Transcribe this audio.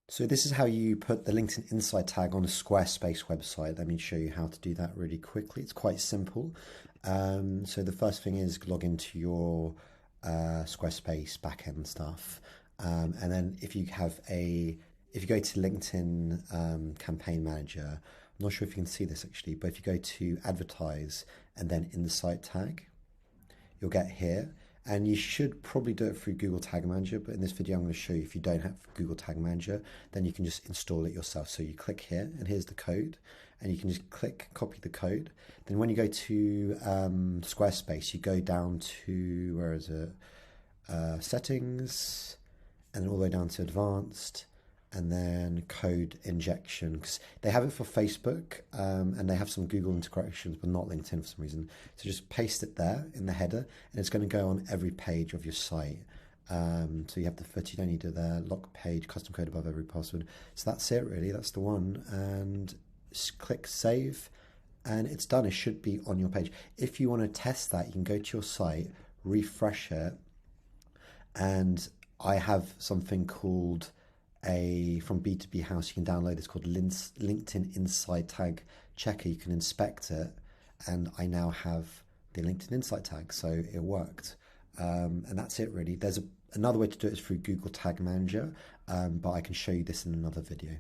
So this is how you put the LinkedIn Insight tag on a Squarespace website. Let me show you how to do that really quickly. It's quite simple. So the first thing is log into your Squarespace backend stuff. And then if you go to LinkedIn Campaign Manager, I'm not sure if you can see this actually, but if you go to advertise and then Insight tag, you'll get here. And you should probably do it through Google Tag Manager, but in this video I'm going to show you if you don't have Google Tag Manager, then you can just install it yourself. So you click here, and here's the code, and you can just click copy the code. Then when you go to Squarespace, you go down to, where is it, settings, and then all the way down to advanced, and then code injection, because they have it for Facebook and they have some Google integrations but not LinkedIn for some reason. So just paste it there in the header and it's going to go on every page of your site. So you have the footer, you don't need to there, lock page, custom code above every password. So that's it really, that's the one, and just click save and it's done. It should be on your page. If you want to test that, you can go to your site, refresh it, and I have something called from B2B House, you can download. It's called LinkedIn Insight Tag Checker. You can inspect it, and I now have the LinkedIn Insight tag, so it worked. And that's it really. There's another way to do it is through Google Tag Manager, but I can show you this in another video.